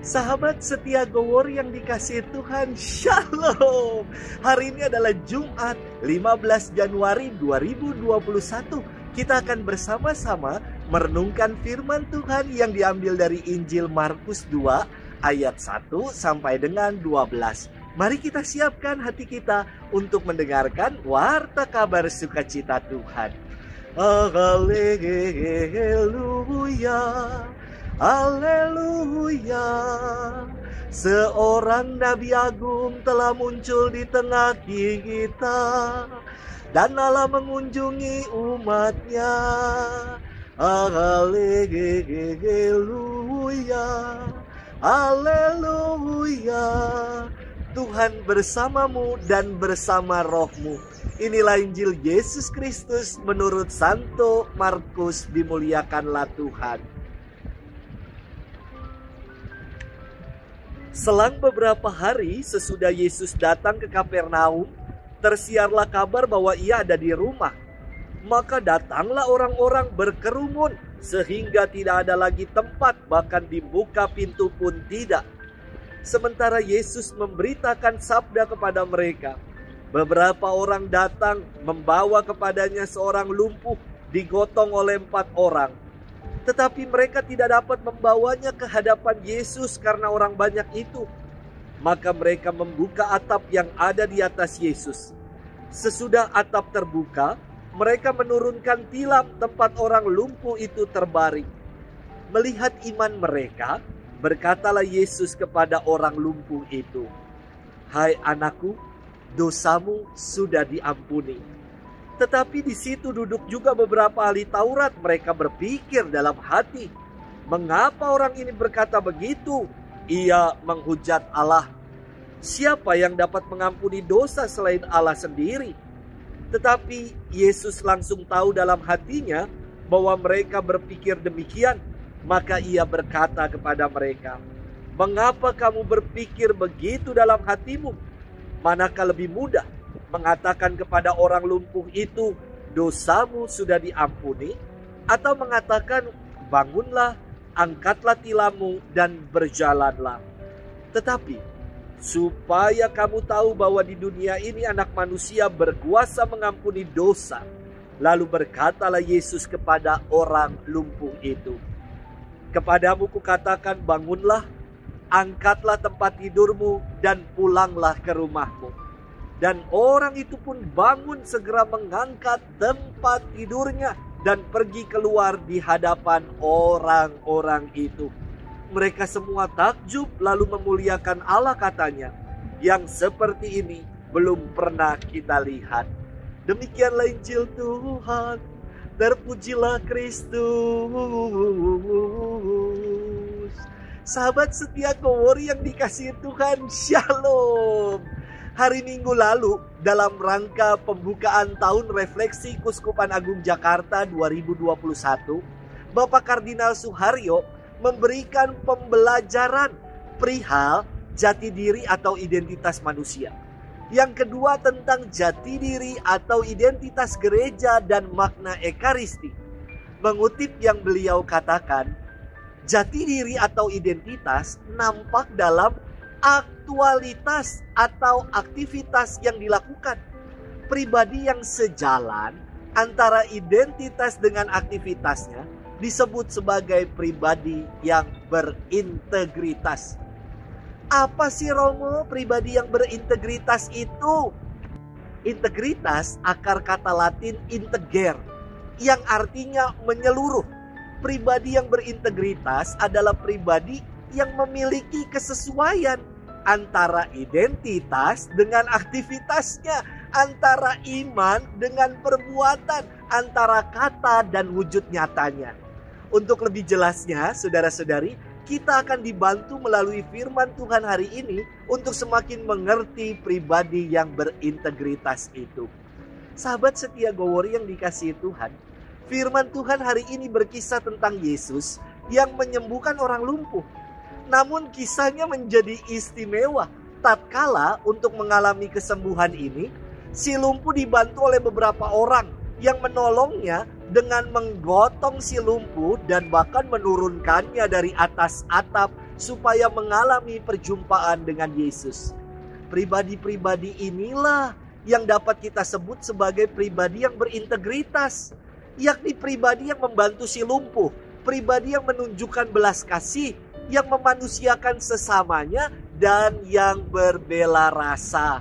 Sahabat setia Gowor yang dikasihi Tuhan, Shalom. Hari ini adalah Jumat 15 Januari 2021. Kita akan bersama-sama merenungkan firman Tuhan yang diambil dari Injil Markus 2 ayat 1 sampai dengan 12. Mari kita siapkan hati kita untuk mendengarkan warta kabar sukacita Tuhan. Haleluya. Haleluya. Seorang Nabi Agung telah muncul di tengah kita, dan Allah mengunjungi umatnya. Haleluya. Haleluya. Tuhan bersamamu dan bersama rohmu. Inilah Injil Yesus Kristus menurut Santo Markus. Dimuliakanlah Tuhan. Selang beberapa hari sesudah Yesus datang ke Kapernaum, tersiarlah kabar bahwa ia ada di rumah. Maka datanglah orang-orang berkerumun sehingga tidak ada lagi tempat, bahkan dibuka pintu pun tidak. Sementara Yesus memberitakan sabda kepada mereka, beberapa orang datang membawa kepadanya seorang lumpuh digotong oleh 4 orang. Tetapi mereka tidak dapat membawanya ke hadapan Yesus karena orang banyak itu. Maka mereka membuka atap yang ada di atas Yesus. Sesudah atap terbuka, mereka menurunkan tilam tempat orang lumpuh itu terbaring. Melihat iman mereka, berkatalah Yesus kepada orang lumpuh itu, "Hai anakku, dosamu sudah diampuni." Tetapi di situ duduk juga beberapa ahli Taurat. Mereka berpikir dalam hati, "Mengapa orang ini berkata begitu? Ia menghujat Allah. Siapa yang dapat mengampuni dosa selain Allah sendiri?" Tetapi Yesus langsung tahu dalam hatinya bahwa mereka berpikir demikian. Maka ia berkata kepada mereka, "Mengapa kamu berpikir begitu dalam hatimu? Manakah lebih mudah mengatakan kepada orang lumpuh itu, 'Dosamu sudah diampuni,' atau mengatakan, 'Bangunlah, angkatlah tilammu dan berjalanlah'? Tetapi supaya kamu tahu bahwa di dunia ini Anak Manusia berkuasa mengampuni dosa." Lalu berkatalah Yesus kepada orang lumpuh itu, "Kepadamu kukatakan, bangunlah, angkatlah tempat tidurmu dan pulanglah ke rumahmu." Dan orang itu pun bangun, segera mengangkat tempat tidurnya dan pergi keluar di hadapan orang-orang itu. Mereka semua takjub lalu memuliakan Allah, katanya, "Yang seperti ini belum pernah kita lihat." Demikianlah Injil Tuhan. Terpujilah Kristus. Sahabat setia Gowor yang dikasihi Tuhan, Shalom. Hari Minggu lalu, dalam rangka pembukaan tahun refleksi Kuskupan Agung Jakarta 2021, Bapak Kardinal Suharyo memberikan pembelajaran perihal jati diri atau identitas manusia. Yang kedua tentang jati diri atau identitas gereja dan makna ekaristi. Mengutip yang beliau katakan, jati diri atau identitas nampak dalam aktualitas atau aktivitas yang dilakukan. Pribadi yang sejalan antara identitas dengan aktivitasnya disebut sebagai pribadi yang berintegritas. Apa sih, Romo, pribadi yang berintegritas itu? Integritas akar kata Latin integer, yang artinya menyeluruh. Pribadi yang berintegritas adalah pribadi yang memiliki kesesuaian antara identitas dengan aktivitasnya, antara iman dengan perbuatan, antara kata dan wujud nyatanya. Untuk lebih jelasnya, saudara-saudari, kita akan dibantu melalui firman Tuhan hari ini untuk semakin mengerti pribadi yang berintegritas itu. Sahabat setia Gowor yang dikasihi Tuhan, firman Tuhan hari ini berkisah tentang Yesus yang menyembuhkan orang lumpuh. Namun kisahnya menjadi istimewa. Tatkala untuk mengalami kesembuhan ini, si lumpuh dibantu oleh beberapa orang yang menolongnya dengan menggotong si lumpuh dan bahkan menurunkannya dari atas atap supaya mengalami perjumpaan dengan Yesus. Pribadi-pribadi inilah yang dapat kita sebut sebagai pribadi yang berintegritas, yakni pribadi yang membantu si lumpuh, pribadi yang menunjukkan belas kasih, yang memanusiakan sesamanya, dan yang berbela rasa.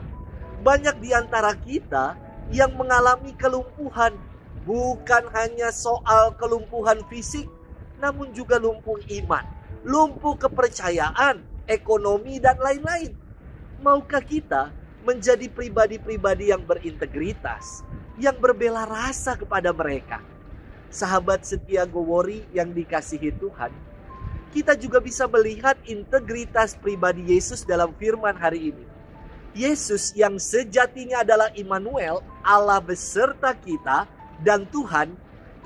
Banyak di antara kita yang mengalami kelumpuhan, bukan hanya soal kelumpuhan fisik, namun juga lumpuh iman, lumpuh kepercayaan, ekonomi, dan lain-lain. Maukah kita menjadi pribadi-pribadi yang berintegritas, yang berbela rasa kepada mereka? Sahabat setia Gowori yang dikasihi Tuhan, kita juga bisa melihat integritas pribadi Yesus dalam firman hari ini. Yesus yang sejatinya adalah Immanuel, Allah beserta kita, dan Tuhan,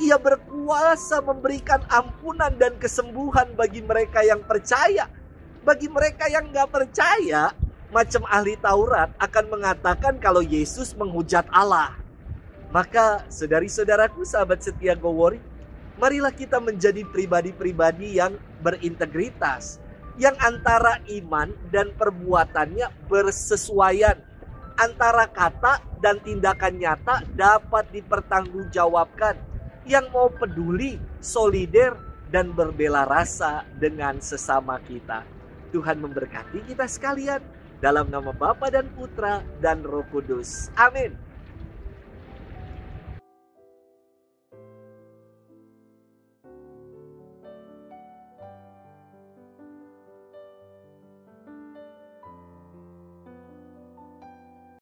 Ia berkuasa memberikan ampunan dan kesembuhan bagi mereka yang percaya. Bagi mereka yang gak percaya, macam ahli Taurat akan mengatakan kalau Yesus menghujat Allah. Maka saudari-saudaraku, sahabat setia Gowori, marilah kita menjadi pribadi-pribadi yang berintegritas, yang antara iman dan perbuatannya bersesuaian, antara kata dan tindakan nyata dapat dipertanggungjawabkan, yang mau peduli, solider, dan berbela rasa dengan sesama kita. Tuhan memberkati kita sekalian, dalam nama Bapa dan Putra dan Roh Kudus. Amin.